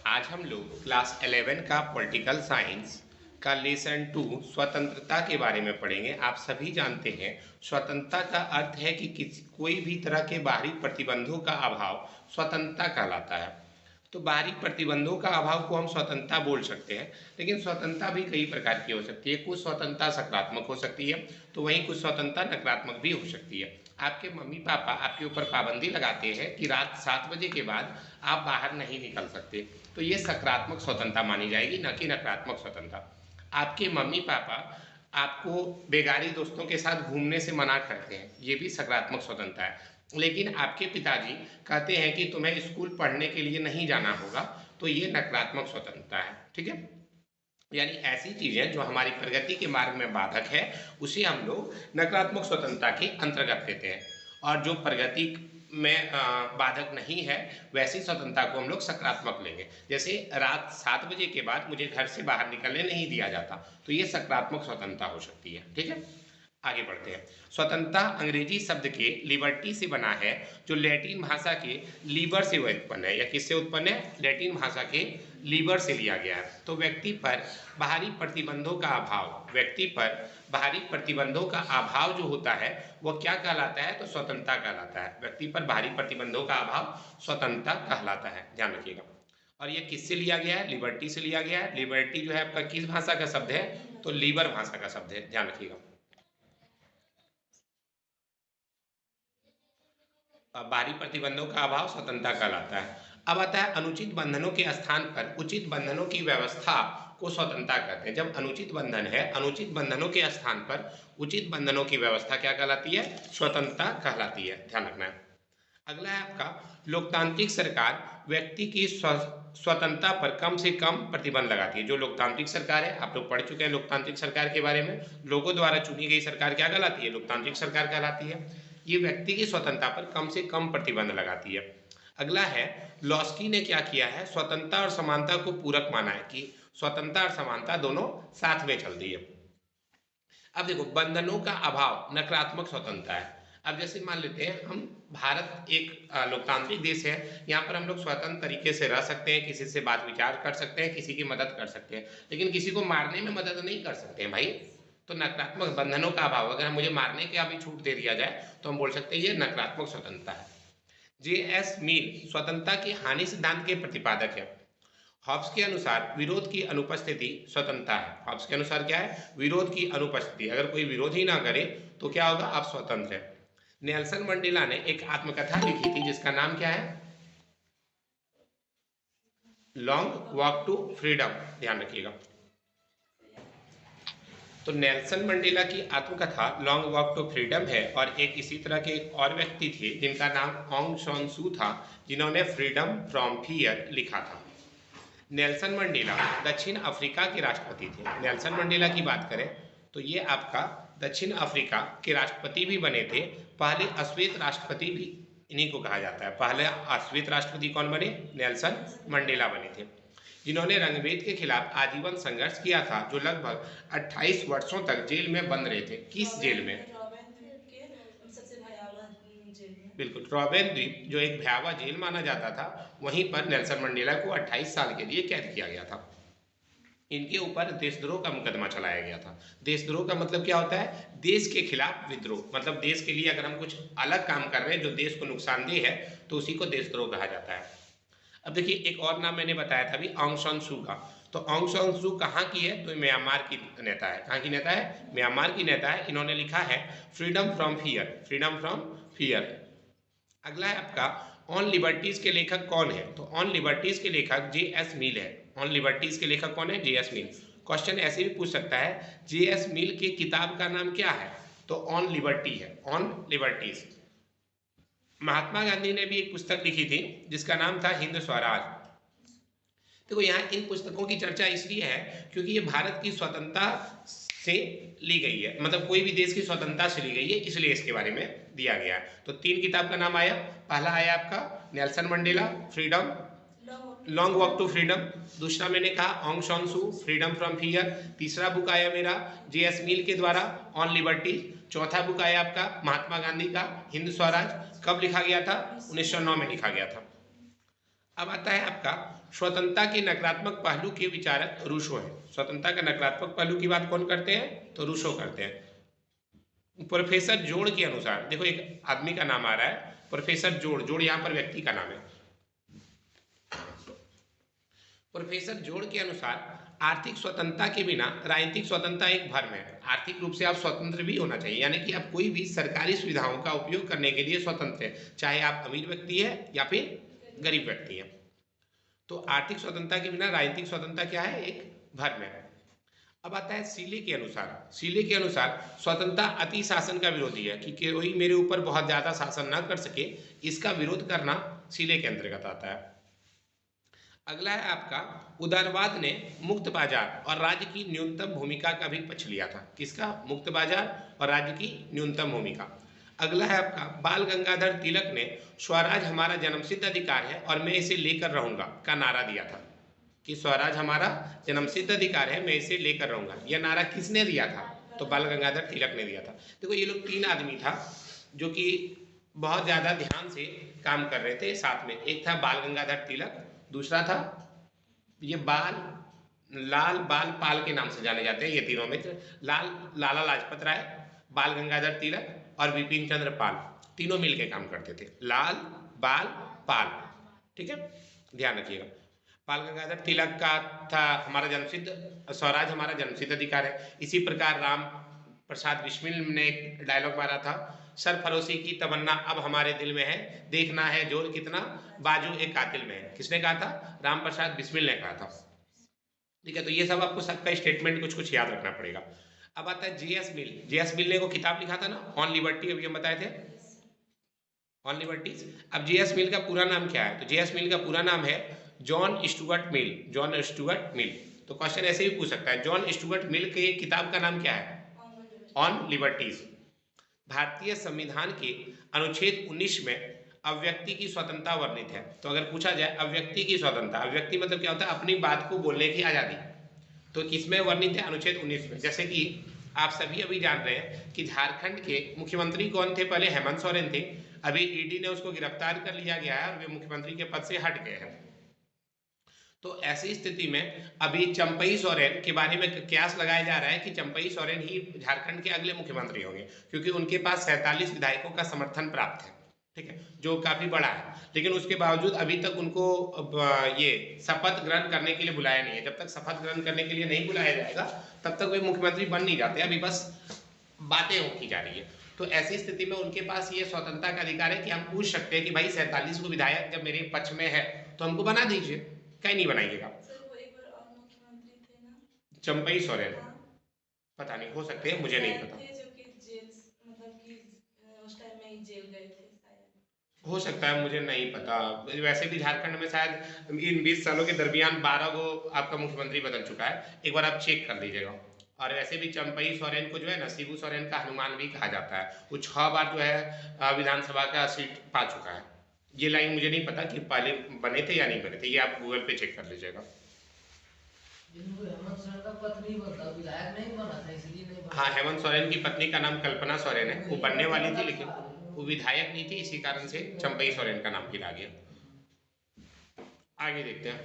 आज हम लोग क्लास 11 का पॉलिटिकल साइंस का लेसन 2 स्वतंत्रता के बारे में पढ़ेंगे। आप सभी जानते हैं स्वतंत्रता का अर्थ है कि कोई भी तरह के बाहरी प्रतिबंधों का अभाव स्वतंत्रता कहलाता है। तो बाहरी प्रतिबंधों का अभाव को हम स्वतंत्रता बोल सकते हैं, लेकिन स्वतंत्रता भी कई प्रकार की हो सकती है। कुछ स्वतंत्रता सकारात्मक हो सकती है, तो वहीं कुछ स्वतंत्रता नकारात्मक भी हो सकती है। आपके मम्मी पापा आपके ऊपर पाबंदी लगाते हैं कि रात 7 बजे के बाद आप बाहर नहीं निकल सकते, तो ये सकारात्मक स्वतंत्रता मानी जाएगी, न कि नकारात्मक स्वतंत्रता। आपके मम्मी पापा आपको बेगारी दोस्तों के साथ घूमने से मना करते हैं, ये भी सकारात्मक स्वतंत्रता है। लेकिन आपके पिताजी कहते हैं कि तुम्हें स्कूल पढ़ने के लिए नहीं जाना होगा, तो ये नकारात्मक स्वतंत्रता है। ठीक है, यानी ऐसी चीजें जो हमारी प्रगति के मार्ग में बाधक है, उसे हम लोग नकारात्मक स्वतंत्रता के अंतर्गत लेते हैं। और जो प्रगति में बाधक नहीं है, वैसी स्वतंत्रता को हम लोग सकारात्मक लेंगे। जैसे रात 7 बजे के बाद मुझे घर से बाहर निकलने नहीं दिया जाता, तो ये सकारात्मक स्वतंत्रता हो सकती है। ठीक है, आगे बढ़ते हैं। स्वतंत्रता अंग्रेजी शब्द के लिबर्टी से बना है, जो लैटिन भाषा के लीबर से उत्पन्न है। या किससे उत्पन्न है? लैटिन भाषा के लीबर से लिया गया है। तो व्यक्ति पर बाहरी प्रतिबंधों का अभाव, व्यक्ति पर बाहरी प्रतिबंधों का अभाव जो होता है वह क्या कहलाता है? तो स्वतंत्रता कहलाता है। व्यक्ति पर बाहरी प्रतिबंधों का अभाव स्वतंत्रता कहलाता है, ध्यान रखिएगा। और ये किससे लिया गया है? लिबर्टी से लिया गया है। लिबर्टी जो है आपका किस भाषा का शब्द है? तो लीबर भाषा का शब्द है, ध्यान रखिएगा। बाहरी प्रतिबंधों का अभाव स्वतंत्रता कहलाता है। अब आता है अनुचित बंधनों के स्थान पर उचित बंधनों की व्यवस्था को स्वतंत्रता कहते हैं। जब अनुचित बंधन है, अनुचित बंधनों के स्थान पर उचित बंधनों की व्यवस्था क्या कहलाती है? स्वतंत्रता कहलाती है, ध्यान रखना है। अगला है आपका लोकतांत्रिक सरकार व्यक्ति की स्वतंत्रता पर कम से कम प्रतिबंध लगाती है। जो लोकतांत्रिक सरकार है, आप लोग पढ़ चुके हैं लोकतांत्रिक सरकार के बारे में। लोगों द्वारा चुनी गई सरकार क्या कहलाती है? लोकतांत्रिक सरकार कहलाती है। ये व्यक्ति की स्वतंत्रता पर कम से कम प्रतिबंध लगाती है। अगला है लॉस्की ने क्या किया है? स्वतंत्रता और समानता को पूरक माना है, कि स्वतंत्रता और समानता दोनों साथ में चलती है। अब देखो, बंधनों का अभाव नकारात्मक स्वतंत्रता है। अब जैसे मान लेते हैं हम, भारत एक लोकतांत्रिक देश है, यहाँ पर हम लोग स्वतंत्र तरीके से रह सकते हैं, किसी से बात विचार कर सकते हैं, किसी की मदद कर सकते हैं, लेकिन किसी को मारने में मदद नहीं कर सकते हैं भाई। तो नकारात्मक बंधनों का अभाव, अगर मुझे मारने का भी छूट दे दिया जाए तो हम बोल सकते हैं ये नकारात्मक स्वतंत्रता है। जे.एस. मिल स्वतंत्रता के हानि सिद्धांत के प्रतिपादक है। हॉब्स के अनुसार विरोध की अनुपस्थिति स्वतंत्रता है। हॉब्स के अनुसार क्या है? विरोध की अनुपस्थिति, अगर कोई विरोध ही ना करे तो क्या होगा? आप स्वतंत्र है। नेल्सन मंडेला ने एक आत्मकथा लिखी थी जिसका नाम क्या है? लॉन्ग वॉक टू फ्रीडम, ध्यान रखिएगा। तो नेल्सन मंडेला की आत्मकथा लॉन्ग वॉक टू फ्रीडम है। और एक इसी तरह के एक और व्यक्ति थे जिनका नाम ऑंग सान सू था, जिन्होंने फ्रीडम फ्रॉम फियर लिखा था। नेल्सन मंडेला दक्षिण अफ्रीका के राष्ट्रपति थे। नेल्सन मंडेला की बात करें तो ये आपका दक्षिण अफ्रीका के राष्ट्रपति भी बने थे। पहले अश्वेत राष्ट्रपति भी इन्हीं को कहा जाता है। पहले अश्वेत राष्ट्रपति कौन बने? नेल्सन मंडेला बने थे, जिन्होंने रंगभेद के खिलाफ आजीवन संघर्ष किया था, जो लगभग 28 वर्षों तक जेल में बंद रहे थे। किस जेल में? बिल्कुल, रॉबेन द्वीप, जो एक भयावह जेल माना जाता था, वहीं पर नेल्सन मंडेला को 28 साल के लिए कैद किया गया था। इनके ऊपर देशद्रोह का मुकदमा चलाया गया था। देशद्रोह का मतलब क्या होता है? देश के खिलाफ विद्रोह, मतलब देश के लिए अगर हम कुछ अलग काम कर रहे हैं जो देश को नुकसानदेह है, तो उसी को देशद्रोह कहा जाता है। अब देखिए, एक और नाम मैंने बताया था अभी, ऑंग सान सू का। तो ऑंग सान सू कहाँ की है? तो म्यांमार की नेता है। कहाँ की नेता है? म्यांमार की नेता है। इन्होंने लिखा है freedom from fear, freedom from fear. अगला है आपका ऑन लिबर्टीज के लेखक कौन है? तो ऑन लिबर्टीज के लेखक जे.एस. मिल है। ऑन लिबर्टीज के लेखक कौन है? जे.एस. मिल। क्वेश्चन ऐसे भी पूछ सकता है, जे.एस. मिल की किताब का नाम क्या है? तो ऑन लिबर्टी है, ऑन लिबर्टीज। महात्मा गांधी ने भी एक पुस्तक लिखी थी जिसका नाम था हिंद स्वराज। देखो, यहाँ इन पुस्तकों की चर्चा इसलिए है क्योंकि ये भारत की स्वतंत्रता से ली गई है, मतलब कोई भी देश की स्वतंत्रता से ली गई है, इसलिए इसके बारे में दिया गया है। तो 3 किताब का नाम आया। पहला आया आपका Nelson Mandela, freedom, long walk to freedom. दूसरा मैंने कहा Aung San Suu, freedom from fear. तीसरा बुक आया मेरा जे.एस. मिल के द्वारा, ऑन लिबर्टी। चौथा बुक आया आपका महात्मा गांधी का, हिंद स्वराज। कब लिखा गया था? 1909 में लिखा गया था। अब आता है आपका स्वतंत्रता के नकारात्मक पहलू के विचारक रूसो है। स्वतंत्रता का नकारात्मक पहलू की बात कौन करते हैं? तो रूसो करते हैं। प्रोफेसर जोड़ के अनुसार, देखो एक आदमी का नाम आ रहा है प्रोफेसर जोड़, जोड़ यहाँ पर व्यक्ति का नाम है। प्रोफेसर जोड़ के अनुसार आर्थिक स्वतंत्रता के बिना राजनीतिक स्वतंत्रता एक भ्रम है। आर्थिक रूप से आप स्वतंत्र भी होना चाहिए, यानी कि आप कोई भी सरकारी सुविधाओं का उपयोग करने के लिए स्वतंत्र है, चाहे आप अमीर व्यक्ति है या फिर गरीब व्यक्ति है। तो आर्थिक स्वतंत्रता के बिना राजनीतिक स्वतंत्रता क्या है? एक भ्रम है। अब आता है सीले के अनुसार। सीले के अनुसार स्वतंत्रता अति शासन का विरोधी है, कि कोई मेरे ऊपर बहुत ज्यादा शासन ना कर सके, इसका विरोध करना सीले के अंतर्गत आता है। अगला है आपका उदारवाद ने मुक्त बाजार और राज्य की न्यूनतम भूमिका का भी पक्ष लिया था। किसका? मुक्त बाजार और राज्य की न्यूनतम भूमिका। अगला है आपका बाल गंगाधर तिलक ने स्वराज हमारा जन्मसिद्ध अधिकार है और मैं इसे लेकर रहूंगा का नारा दिया था, कि स्वराज हमारा जन्मसिद्ध अधिकार है, मैं इसे लेकर रहूंगा। यह नारा किसने दिया था? तो बाल गंगाधर तिलक ने दिया था। देखो ये लोग तीन आदमी था जो कि बहुत ज्यादा ध्यान से काम कर रहे थे साथ में। एक था बाल गंगाधर तिलक, दूसरा था ये लाल बाल पाल के नाम से जाने जाते हैं ये तीनों मित्र, लाला लाजपत राय, बाल गंगाधर तिलक और विपिन चंद्र पाल, तीनों मिलकर काम करते थे। लाल बाल पाल, ठीक है, ध्यान रखिएगा। बाल गंगाधर तिलक का था हमारा जन्मसिद्ध स्वराज हमारा जन्मसिद्ध अधिकार है। इसी प्रकार राम प्रसाद बिस्मिल ने एक डायलॉग मारा था, सरफरोशी की तमन्ना अब हमारे दिल में है, देखना है जोर कितना बाजू एक कातिल में है। किसने कहा था? राम प्रसाद बिस्मिल ने कहा था। ठीक है, तो ये सब आपको सबका स्टेटमेंट कुछ कुछ याद रखना पड़ेगा। अब आता है जेएस मिल। जेएस मिल ने को किताब लिखा था ना, ऑन लिबर्टी, अभी हम बताए थे ऑन लिबर्टीज। अब जेएस मिल का पूरा नाम क्या है? तो जेएस मिल का पूरा नाम है John Stuart Mill. John Stuart Mill. तो क्वेश्चन ऐसे भी पूछ सकता है, जॉन स्टुअर्ट मिल के किताब का नाम क्या है? On liberties. भारतीय संविधान के अनुच्छेद 19 में अव्यक्ति की स्वतंत्रता वर्णित है। तो अगर पूछा जाए अव्यक्ति की स्वतंत्रता, अव्यक्ति मतलब क्या होता है? अपनी बात को बोलने की आजादी। तो किसमें वर्णित है? अनुच्छेद 19 में। जैसे कि आप सभी अभी जान रहे हैं कि झारखंड के मुख्यमंत्री कौन थे? पहले हेमंत सोरेन थे, अभी ईडी ने उसको गिरफ्तार कर लिया गया है और वे मुख्यमंत्री के पद से हट गए हैं। तो ऐसी स्थिति में अभी चंपई सोरेन के बारे में कयास लगाया जा रहा है कि चंपई सोरेन ही झारखंड के अगले मुख्यमंत्री होंगे, क्योंकि उनके पास 47 विधायकों का समर्थन प्राप्त है, ठीक है, जो काफी बड़ा है। लेकिन उसके बावजूद अभी तक उनको ये शपथ ग्रहण करने के लिए बुलाया नहीं है। जब तक शपथ ग्रहण करने के लिए नहीं बुलाया जाएगा तब तक वे मुख्यमंत्री बन नहीं जाते, अभी बस बातें की जा रही है। तो ऐसी स्थिति में उनके पास ये स्वतंत्रता का अधिकार है कि हम पूछ सकते हैं कि भाई 47 को विधायक जब मेरे पक्ष में है तो हमको बना दीजिए, कहीं नहीं बनाइएगा। चंपई सोरेन, पता नहीं, हो सकते हैं, मुझे नहीं पता, हो सकता है, मुझे नहीं पता। वैसे भी झारखंड में शायद इन 20 सालों के दरमियान 12 को आपका मुख्यमंत्री बदल चुका है, एक बार आप चेक कर लीजिएगा। और वैसे भी चंपई सोरेन को जो है ना शिबू सोरेन का हनुमान भी कहा जाता है। वो 6 बार जो है विधानसभा का सीट पा चुका है। ये लाइन मुझे नहीं पता कि पहले बने थे या नहीं बने थे, ये आप गूगल पे चेक कर लीजिएगा। हाँ, हेमंत सोरेन की पत्नी का नाम कल्पना सोरेन है, वो बनने वाली थी लेकिन वो विधायक नहीं थी, इसी कारण से चंपई सोरेन का नाम फिर आ गया। आगे देखते हैं।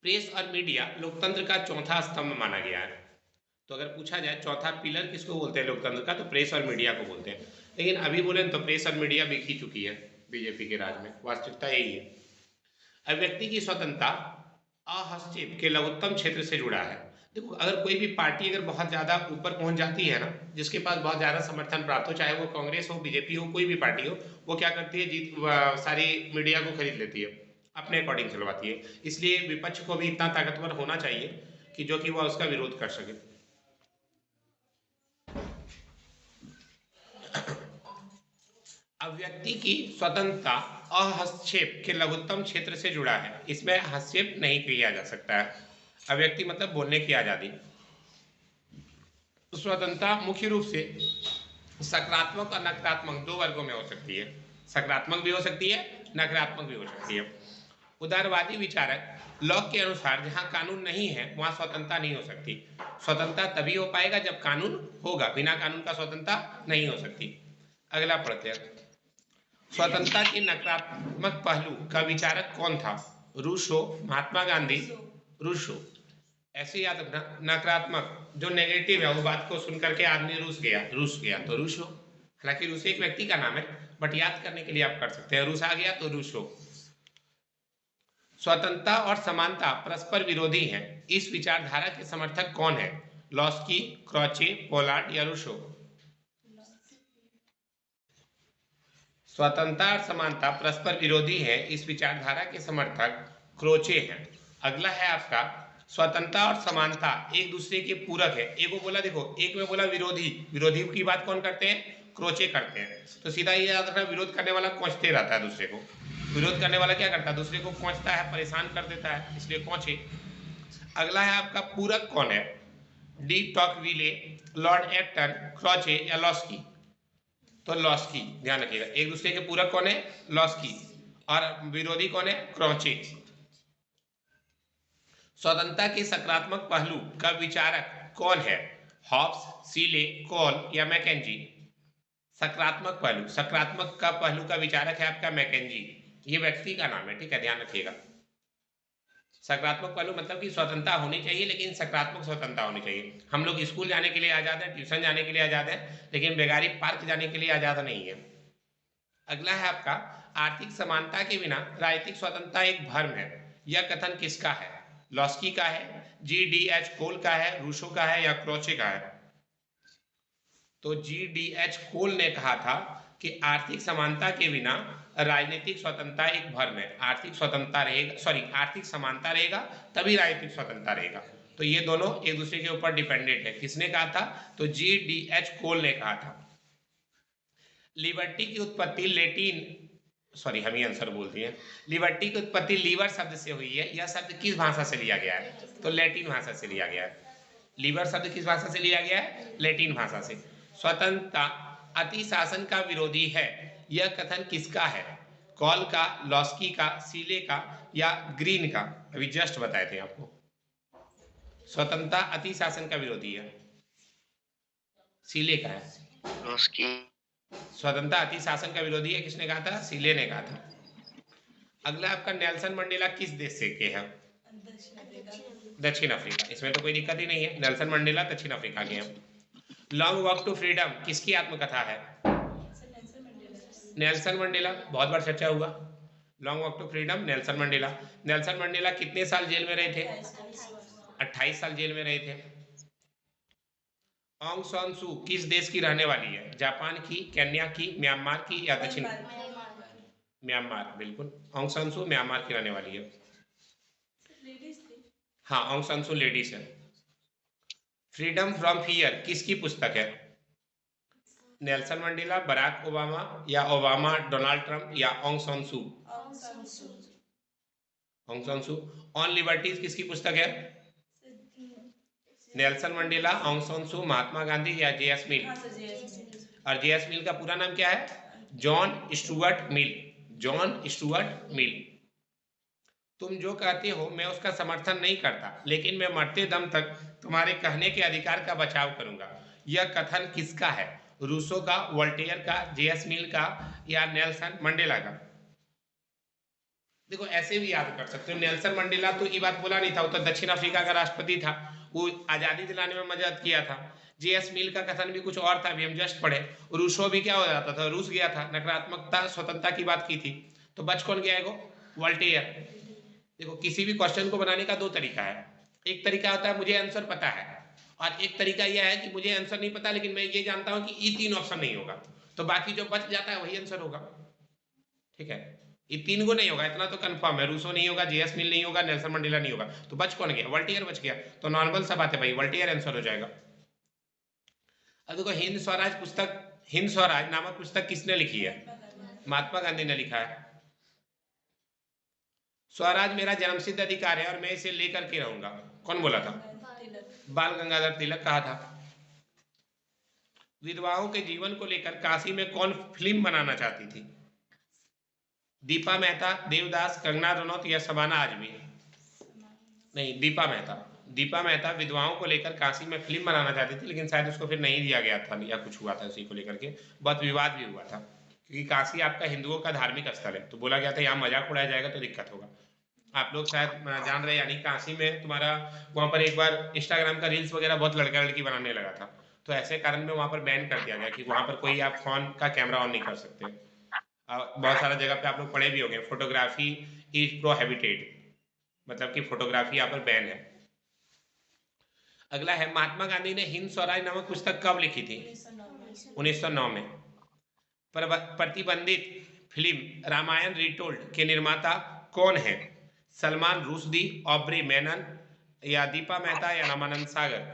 प्रेस और मीडिया लोकतंत्र का चौथा स्तंभ माना गया है। तो अगर पूछा जाए चौथा पिलर किसको बोलते हैं लोकतंत्र का, तो प्रेस और मीडिया को बोलते हैं। लेकिन अभी बोले तो प्रेस और मीडिया बिक ही चुकी है बीजेपी के राज में, वास्तविकता यही है। अभिव्यक्ति की स्वतंत्रता हस्तक्षेप के लघुत्तम क्षेत्र से जुड़ा है। देखो अगर कोई भी पार्टी अगर बहुत ज्यादा ऊपर पहुंच जाती है ना, जिसके पास बहुत ज्यादा समर्थन प्राप्त हो, चाहे वो कांग्रेस हो, बीजेपी हो, कोई भी पार्टी हो, वो क्या करती है? सारी मीडिया को खरीद लेती है, अपने अकॉर्डिंग चलवाती है। इसलिए विपक्ष को भी इतना ताकतवर होना चाहिए कि जो कि वह उसका विरोध कर सके। अभिव्यक्ति की स्वतंत्रता हस्तक्षेप के लघुत्तम क्षेत्र से जुड़ा है, इसमें हस्तक्षेप नहीं किया जा सकता है। अभिव्यक्ति मतलब बोलने की आजादी। स्वतंत्रता मुख्य रूप से सकारात्मक और नकारात्मक दो वर्गों में हो सकती है। सकारात्मक भी हो सकती है, नकारात्मक भी हो सकती है। उदारवादी विचारक लॉक के अनुसार जहां कानून नहीं है वहां स्वतंत्रता नहीं हो सकती। स्वतंत्रता तभी हो पाएगा जब कानून होगा, बिना कानून का स्वतंत्रता नहीं हो सकती। अगला पढ़ते हैं। स्वतंत्रता के नकारात्मक पहलू का विचारक कौन था? Rousseau, Mahatma Gandhi, Rousseau. ऐसे याद रखना, नकारात्मक जो नेगेटिव है वो बात को सुनकर के आदमी रूस गया तो रूसो। हालांकि रूस एक व्यक्ति का नाम है, बट याद करने के लिए आप कर सकते हैं, रूस आ गया तो रूसो। स्वतंत्रता और समानता परस्पर विरोधी हैं, इस विचारधारा के समर्थक कौन है? लॉस्की, क्रॉचे, पोलार्ड या रूसो? स्वतंत्रता और समानता परस्पर विरोधी है, इस विचारधारा के समर्थक क्रोचे हैं। अगला है आपका, स्वतंत्रता और समानता एक दूसरे के पूरक है। एक को बोला, देखो एक में बोला विरोधी, विरोधी की बात कौन करते हैं? क्रोचे करते हैं। तो सीधा ये याद रखना, विरोध करने वाला कोंचते रहता है दूसरे को। विरोध करने वाला क्या करता है? दूसरे को कोंचता है, परेशान कर देता है, इसलिए कोंचे। अगला है आपका, पूरक कौन है? डी टॉकविले, लॉर्ड एक्टन, क्रॉचे या लॉस्की? तो लॉस्की, ध्यान रखिएगा। एक दूसरे के पूरक कौन है? लॉस्की। और विरोधी कौन है? क्रॉचे। स्वतंत्रता के सकारात्मक पहलू का विचारक कौन है? हॉब्स, सीले, कॉल या मैकेंजी? सकारात्मक पहलू, सकारात्मक का पहलू का विचारक है आपका मैकेंजी। ये व्यक्ति का नाम है, ठीक है, ध्यान रखिएगा। सकारात्मक पहलू मतलब कि स्वतंत्रता होनी चाहिए, लेकिन सकारात्मक स्वतंत्रता होनी चाहिए। हम लोग स्कूल जाने के लिए आजाद हैं, ट्यूशन जाने के लिए आजाद हैं, लेकिन बेगारी पार्क जाने के लिए आजाद नहीं है। अगला है आपका, आर्थिक समानता के बिना राजनीतिक स्वतंत्रता एक भ्रम है, यह कथन किसका है? लॉस्की का है, जी डी एच कोल का है, रूसो का है या क्रोचे का है? तो जी डी एच कोल ने कहा था कि आर्थिक समानता के बिना राजनीतिक स्वतंत्रता एक भ्रम है। आर्थिक स्वतंत्रता रहेगा, सॉरी, आर्थिक समानता रहेगा तभी राजनीतिक स्वतंत्रता रहेगा। तो ये दोनों एक दूसरे के ऊपर डिपेंडेंट है। किसने कहा था? तो जी डी एच कोल ने कहा था। लिबर्टी की उत्पत्ति लेटिन, सॉरी हम ही आंसर बोल दिए। लिबर्टी की उत्पत्ति लीवर शब्द से हुई है। यह शब्द किस भाषा से लिया गया है? तो लैटिन भाषा से लिया गया है। लीवर शब्द किस भाषा से लिया गया है? लैटिन भाषा से। स्वतंत्रता अति शासन का विरोधी है, यह कथन किसका है? कॉल का, लॉस्की का, सीले का या ग्रीन का? अभी जस्ट बताए थे आपको। स्वतंत्रता अति शासन का विरोधी है, सीले का है। लॉस्की। स्वतंत्रता अति शासन का विरोधी है, किसने कहा था? सीले ने कहा था। अगला आपका, नेल्सन मंडेला किस देश से के हैं? दक्षिण अफ्रीका। इसमें तो कोई दिक्कत ही नहीं है, नेल्सन मंडेला दक्षिण अफ्रीका के हैं। लॉन्ग वॉक टू फ्रीडम किसकी आत्मकथा है? नेल्सन मंडेला, बहुत बार चर्चा हुआ। Long walk to freedom, Nelson Mandela. Nelson Mandela कितने साल जेल में रहे थे? 28 साल जेल में रहे थे। ऑन्ग सान सू किस देश की रहने वाली है? जापान की, केन्या की, म्यांमार की या दक्षिण? म्यांमार, बिल्कुल। ऑन्ग सान सू म्यांमार की रहने वाली है। हाँ, ऑन्ग सान सू लेडीज है। फ्रीडम फ्रॉम फियर किसकी पुस्तक है? नेल्सन मंडेला, बराक ओबामा या ओबामा, डोनाल्ड ट्रंप या ऑन्ग सान सू? ऑन्ग सान सू। ऑन लिबर्टीज किसकी पुस्तक है? नेल्सन मंडेला, ऑन्ग सान सू, महात्मा गांधी या जे एस मिल? और जे एस मिल का पूरा नाम क्या है? John Stuart Mill. John Stuart Mill. तुम जो कहते हो मैं उसका समर्थन नहीं करता, लेकिन मैं मरते दम तक तुम्हारे कहने के अधिकार का बचाव करूंगा, यह कथन किसका है? रूसो का, वोल्टेयर का, जे एस मिल का या नेल्सन मंडेला का? देखो ऐसे भी याद कर सकते हो, नेल्सन मंडेला तो ये बात बोला नहीं था, वो तो दक्षिण अफ्रीका का राष्ट्रपति था, वो आजादी दिलाने में मदद किया था। जे एस मिल का कथन भी कुछ और था, अभी हम जस्ट पढ़े। रूसो भी क्या हो जाता था? रूस गया था, नकारात्मकता स्वतंत्रता की बात की थी। तो बच कौन गया है? वोल्टेयर। देखो किसी भी क्वेश्चन को बनाने का दो तरीका है। एक तरीका होता है मुझे आंसर पता है, और एक तरीका यह है कि मुझे आंसर नहीं पता, लेकिन मैं ये जानता हूं कि ये तीन ऑप्शन नहीं होगा, तो बाकी जो बच जाता है वही आंसर होगा। ठीक है, ये तीन को नहीं होगा, इतना तो कंफर्म है। रूसो नहीं होगा, जे एस मिल नहीं होगा, नेल्सन मंडेला नहीं होगा, तो बच कौन गया? वोल्टेयर बच गया। तो नॉर्मल सा बात है भाई, वोल्टेयर आंसर हो जाएगा। अब देखो, हिंद स्वराज पुस्तक, हिंद स्वराज नामक पुस्तक किसने लिखी है? महात्मा गांधी ने लिखा है। स्वराज मेरा जन्मसिद्ध अधिकार है और मैं इसे लेकर के रहूंगा, कौन बोला था? बाल गंगाधर तिलक कहा था। विधवाओं के जीवन को लेकर काशी में कौन फिल्म बनाना चाहती थी? दीपा मेहता, देवदास, कंगना रनौत या शबाना आजमी? नहीं, दीपा मेहता। दीपा मेहता विधवाओं को लेकर काशी में फिल्म बनाना चाहती थी, लेकिन शायद उसको फिर नहीं दिया गया था या कुछ हुआ था उसी को लेकर के, बहुत विवाद भी हुआ था। क्योंकि काशी आपका हिंदुओं का धार्मिक स्थल है, तो बोला गया था यहाँ मजाक उड़ाया जाएगा तो दिक्कत होगा। आप लोग शायद जान रहे, यानी काशी में तुम्हारा वहां पर एक बार इंस्टाग्राम का रील्स वगैरह बहुत लड़का लड़की बनाने लगा था, तो ऐसे कारण में वहां पर बैन कर दिया गया कि वहां पर कोई आप फोन का कैमरा ऑन नहीं कर सकते। बहुत सारा जगह पे आप लोग पढ़े भी होंगे, फोटोग्राफी इज प्रोहिबिटेड, मतलब कि फोटोग्राफी यहाँ पर बैन है। अगला है, महात्मा गांधी ने हिंद स्वराज नामक पुस्तक कब लिखी थी? 1909 में। प्रतिबंधित फिल्म रामायण रिटोल्ड के निर्माता कौन है? सलमान रुश्दी, ऑब्री मेनन, या दीपा मेहता, या रामानंद सागर?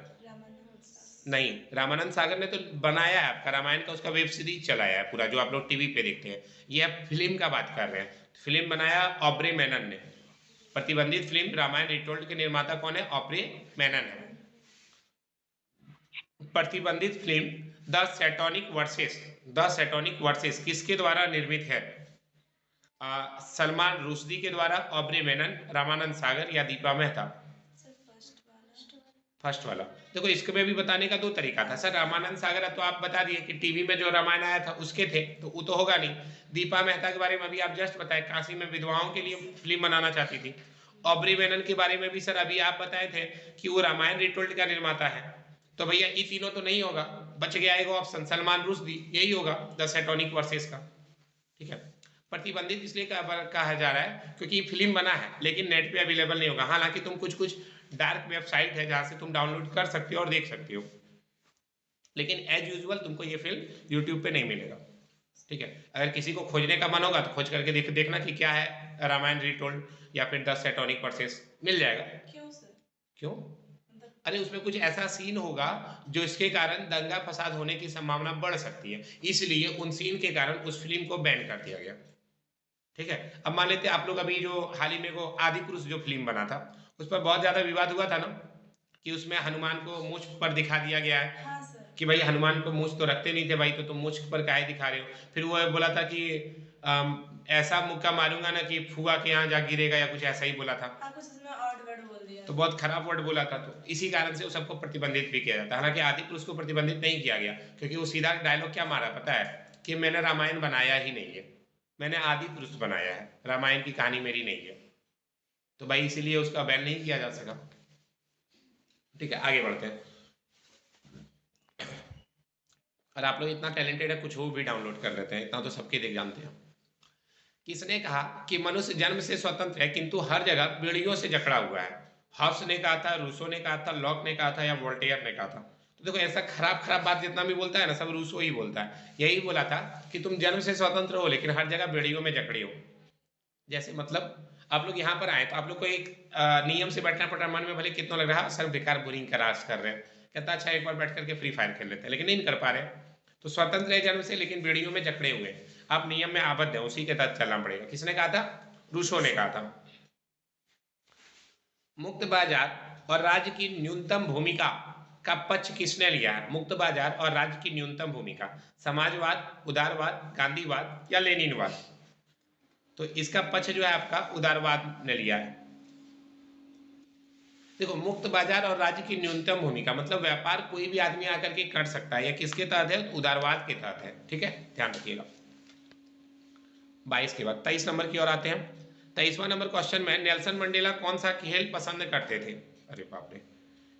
नहीं, रामानंद सागर ने तो बनाया है आपका रामायण का, उसका वेब सीरीज चलाया है पूरा, जो आप लोग टीवी पे देखते हैं। ये आप फिल्म का बात कर रहे हैं, फिल्म बनाया ऑब्रे मेनन ने। प्रतिबंधित फिल्म रामायण रिटोल्ड के निर्माता कौन है? ऑब्रे मेनन है। प्रतिबंधित फिल्म द सैटोनिक वर्सेस किसके द्वारा निर्मित है? सलमान रुश्दी के द्वारा, ऑब्रे मेनन, रामानंद सागर, या दीपा मेहता? फर्स्ट वाला। देखो इसमें भी बताने का दो तरीका था सर। रामानंद सागर तो आप बता दिए कि टीवी में जो रामायण आया था उसके थे, तो वो तो होगा नहीं। दीपा मेहता के बारे में अभी आप जस्ट बताए, काशी में विधवाओं के लिए फिल्म बनाना चाहती थी। ऑब्री मेनन के बारे में भी सर अभी आप बताए थे कि वो रामायण रिटोल्ड का निर्माता है। तो भैया ये तीनों तो नहीं होगा, बच गया एक ऑप्शन सलमान रुश्दी, यही होगा द सैटोनिक वर्सेस का। ठीक है, प्रतिबंधित इसलिए कहा जा रहा है क्योंकि फिल्म बना है लेकिन नेट पे अवेलेबल नहीं होगा। हालांकि तुम कुछ डार्क वेबसाइट है जहां से तुम डाउनलोड कर सकते हो और देख सकते हो, लेकिन एज यूजुअल तुमको ये फिल्म यूट्यूब पे नहीं मिलेगा। ठीक है, अगर किसी को खोजने का मन होगा तो खोज करके देखना कि क्या है रामायण रिटोल्ड या फिर द सैटोनिक वर्सेस, मिल जाएगा। क्यों सर? क्यों? अरे उसमें कुछ ऐसा सीन होगा जो इसके कारण दंगा फसाद होने की संभावना बढ़ सकती है, इसलिए उन सीन के कारण उस फिल्म को बैन कर दिया गया। ठीक है, अब मान लेते आप लोग अभी जो हाल ही में वो आदि पुरुष जो फिल्म बना था, उस पर बहुत ज्यादा विवाद हुआ था ना, कि उसमें हनुमान को मूंछ पर दिखा दिया गया है। हाँ सर। कि भाई हनुमान को मूंछ तो रखते नहीं थे भाई, तो तुम मूंछ पर काहे दिखा रहे हो? फिर वो बोला था कि ऐसा मुक्का मारूंगा ना कि फुआ के यहाँ जा गिरेगा, या कुछ ऐसा ही बोला था। हाँ, कुछ उसमें ऑड वर्ड बोल दिया, तो बहुत खराब वर्ड बोला था, तो इसी कारण से उस सबको प्रतिबंधित भी किया जाता है। हालांकि आदि पुरुष को प्रतिबंधित नहीं किया गया, क्योंकि वो सीधा डायलॉग क्या मारा पता है? कि मैंने रामायण बनाया ही नहीं है, मैंने आदि पुरुष बनाया है, रामायण की कहानी मेरी नहीं है। तो भाई इसीलिए उसका बैन नहीं किया जा सका। ठीक है, आगे बढ़ते हैं। और आप लोग इतना टैलेंटेड है, कुछ वो भी डाउनलोड कर लेते हैं, इतना तो सबके देख जानते हैं। किसने कहा कि मनुष्य जन्म से स्वतंत्र है किंतु हर जगह बेड़ियों से जकड़ा हुआ है? हॉब्स ने कहा था, रूसो ने कहा था, लॉक ने कहा था, या वोल्टेयर ने कहा था? तो देखो ऐसा खराब खराब बात जितना भी बोलता है ना, सब रूसो ही बोलता है। यही बोला था कि तुम जन्म से स्वतंत्र हो लेकिन हर जगह बेड़ियों में जकड़े हो। जैसे मतलब आप लोग यहाँ पर आए तो आप लोग को एक नियम से बैठना पड़ रहा है, मन में भले कितना लग रहा है सर बेकार बोरिंग का राज कर रहे हैं, कहता अच्छा एक बार बैठ करके फ्री फायर खेल लेते हैं, लेकिन नहीं कर पा रहे। तो स्वतंत्र है जन्म से लेकिन बेड़ियों में जकड़े हुए हैं, आप नियम में आबद्ध है, उसी के तहत चलना पड़ेगा। किसने कहा था? रूसो ने कहा था। मुक्त बाजार और राज्य की न्यूनतम भूमिका का पक्ष किसने लिया है? मुक्त बाजार और राज्य की न्यूनतम भूमिका, समाजवाद, उदारवाद, गांधीवाद, या लेनिनवाद? तो इसका पक्ष जो है आपका उदारवाद ने लिया है। देखो मुक्त बाजार और राज्य की न्यूनतम भूमिका मतलब व्यापार कोई भी आदमी आकर के कर सकता है, या किसके तहत है? उदारवाद के तहत है। ठीक है, ध्यान रखिएगा। 22 के बाद 23 नंबर की ओर आते हैं। 23वां नंबर क्वेश्चन में नेल्सन मंडेला कौन सा खेल पसंद करते थे? अरे बाप रे,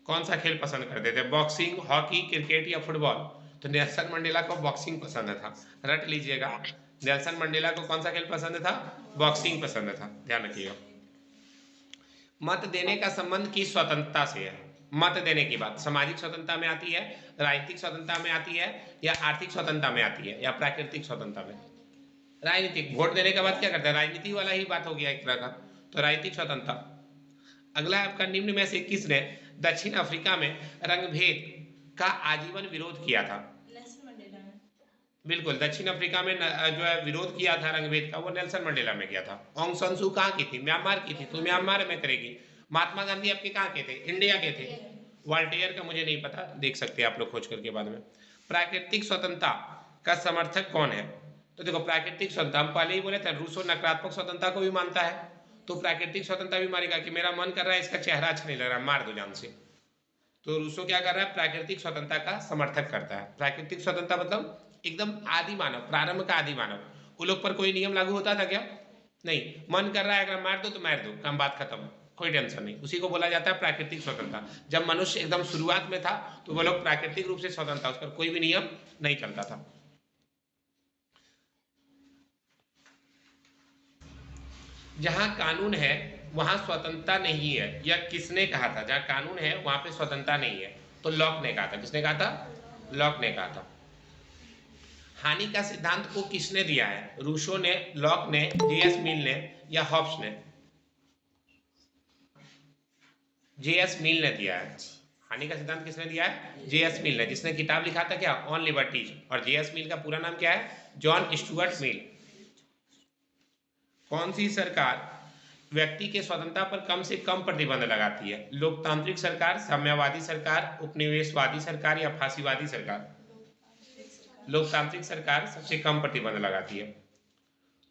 कौन सा खेल पसंद करते थे? बॉक्सिंग, हॉकी, क्रिकेट, या फुटबॉल? तो नेल्सन मंडेला को बॉक्सिंग पसंद था, रट लीजिएगा। नेल्सन मंडेला को कौन सा खेल पसंद था? बॉक्सिंग पसंद था, ध्यान रखिएगा। मत देने का संबंध किस स्वतंत्रता से है? मत देने की बात सामाजिक स्वतंत्रता में आती है, राजनीतिक स्वतंत्रता में आती है, या आर्थिक स्वतंत्रता में आती है, या प्राकृतिक स्वतंत्रता में? राजनीतिक। वोट देने के बाद क्या करते हैं? राजनीति वाला ही बात हो गया एक तरह का, तो राजनीतिक स्वतंत्रता। अगला है आपका, निम्न में से किसने दक्षिण अफ्रीका में रंगभेद का आजीवन विरोध किया था? बिल्कुल, दक्षिण अफ्रीका में जो है विरोध किया था रंगभेद का, वो नेल्सन मंडेला में किया था। ऑंग सान सू कहाँ की थी? म्यांमार की थी, तो म्यांमार में करेगी। महात्मा गांधी आपके कहाँ के थे? इंडिया के थे। वाल्टेयर का मुझे नहीं पता, देख सकते हैं आप लोग खोज करके बाद में। प्राकृतिक स्वतंत्रता का समर्थक कौन है? तो देखो प्राकृतिक स्वतंत्रता हम पहले ही बोले थे, रूसो नकारात्मक स्वतंत्रता को भी मानता है, तो प्राकृतिक स्वतंत्रता भी मानेगा कि मेरा मन कर रहा है इसका चेहरा अच्छा नहीं लग रहा, मार दो जान से। तो रूसो क्या कर रहा है? प्राकृतिक स्वतंत्रता का समर्थक करता है। प्राकृतिक स्वतंत्रता मतलब एकदम आदि मानव, प्रारंभ का आदि मानव, वो लोग पर कोई नियम लागू होता था क्या? नहीं। मन कर रहा है अगर मार दो तो मार दो, काम बात खत्म, कोई टेंशन नहीं। उसी को बोला जाता है प्राकृतिक स्वतंत्रता। जब मनुष्य एकदम शुरुआत में था तो वो लोग प्राकृतिक रूप से स्वतंत्र था, उस पर कोई भी नियम नहीं चलता था। जहां कानून है वहां स्वतंत्रता नहीं है, यह किसने कहा था? जहां कानून है वहां पे स्वतंत्रता नहीं है, तो लॉक ने कहा था। किसने कहा था? लॉक ने कहा था। हानि का सिद्धांत को किसने दिया है? रूसो ने, लॉक ने, जेएस मिल ने या हॉब्स ने? जेएस मिल ने दिया है। हानि का सिद्धांत किसने दिया है? जेएस मिल ने, जिसने किताब लिखा था क्या? On liberties. और जेएस मिल का पूरा नाम क्या है? John Stuart Mill. कौन सी सरकार व्यक्ति के स्वतंत्रता पर कम से कम प्रतिबंध लगाती है? लोकतांत्रिक सरकार, साम्यवादी सरकार, उपनिवेशवादी सरकार या फांसीवादी सरकार? लोकतांत्रिक सरकार सबसे कम प्रतिबंध लगाती है।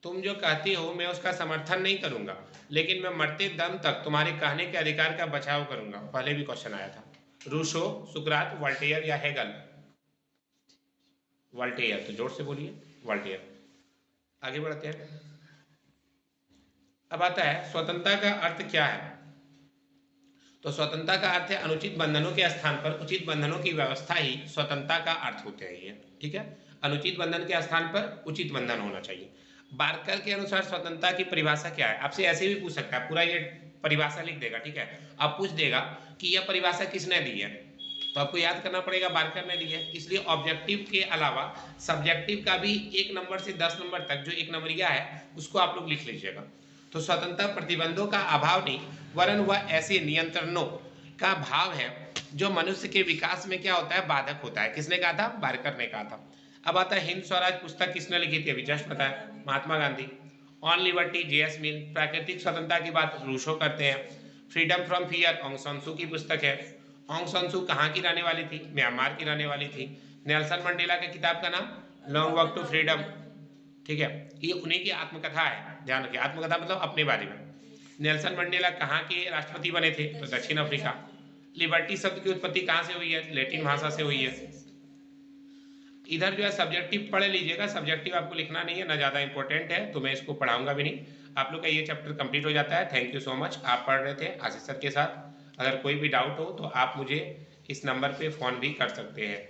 तुम जो कहती हो मैं उसका समर्थन नहीं करूंगा, लेकिन मैं मरते दम तक तुम्हारे कहने के अधिकार का बचाव करूंगा। पहले भी क्वेश्चन आया था। रूसो, सुकरात, वोल्टेयर या हेगल? वोल्टेयर। तो जोर से बोलिए, वोल्टेयर। आगे बढ़ते हैं। अब आता है स्वतंत्रता का अर्थ क्या है? तो स्वतंत्रता का अर्थ है अनुचित बंधनों के स्थान पर उचित बंधनों की व्यवस्था ही स्वतंत्रता का अर्थ होते है। ठीक है, अनुचित बंधन के स्थान पर उचित बंधन होना चाहिए। बार्कर के अनुसार स्वतंत्रता की परिभाषा क्या है? आपसे ऐसे भी पूछ सकता है, पूरा ये परिभाषा लिख देगा। ठीक है, अब पूछ देगा कि यह परिभाषा किसने दी है, तो आपको याद करना पड़ेगा बार्कर ने दी है। इसलिए ऑब्जेक्टिव के अलावा सब्जेक्टिव का भी 1 नंबर से 10 नंबर तक जो 1 नंबरिया है उसको आप लोग लिख लीजिएगा। तो स्वतंत्रता प्रतिबंधों का अभाव नहीं, वरन वह ऐसे नियंत्रणों का भाव है जो मनुष्य के विकास में क्या होता है? बाधक होता है। किसने कहा था? बार्कर ने कहा था। अब आता है हिंद स्वराज पुस्तक किसने लिखी थी? अभी जस्ट बताया, Mahatma Gandhi. On liberty, JS मिल। प्राकृतिक स्वतंत्रता की बात रूसो करते हैं। Freedom from fear Aung San सू की पुस्तक है। ऑंग सान सू कहाँ की रहने वाली थी? म्यांमार की रहने वाली थी। नेल्सन मंडेला के किताब का नाम लॉन्ग वॉक टू फ्रीडम। ठीक है, ये उन्हीं की आत्मकथा है, ध्यान रखिए। आत्मकथा मतलब अपने बारे में। नेल्सन मंडेला कहाँ के राष्ट्रपति बने थे? तो दक्षिण अफ्रीका। लिबर्टी शब्द की उत्पत्ति कहाँ से हुई है? लैटिन भाषा से हुई है। इधर जो है सब्जेक्टिव पढ़ लीजिएगा, सब्जेक्टिव आपको लिखना नहीं है ना, ज़्यादा इंपॉर्टेंट है तो मैं इसको पढ़ाऊंगा भी नहीं। आप लोग का ये चैप्टर कंप्लीट हो जाता है। Thank you so much. आप पढ़ रहे थे आशीष सर के साथ। अगर कोई भी डाउट हो तो आप मुझे इस नंबर पे फ़ोन भी कर सकते हैं।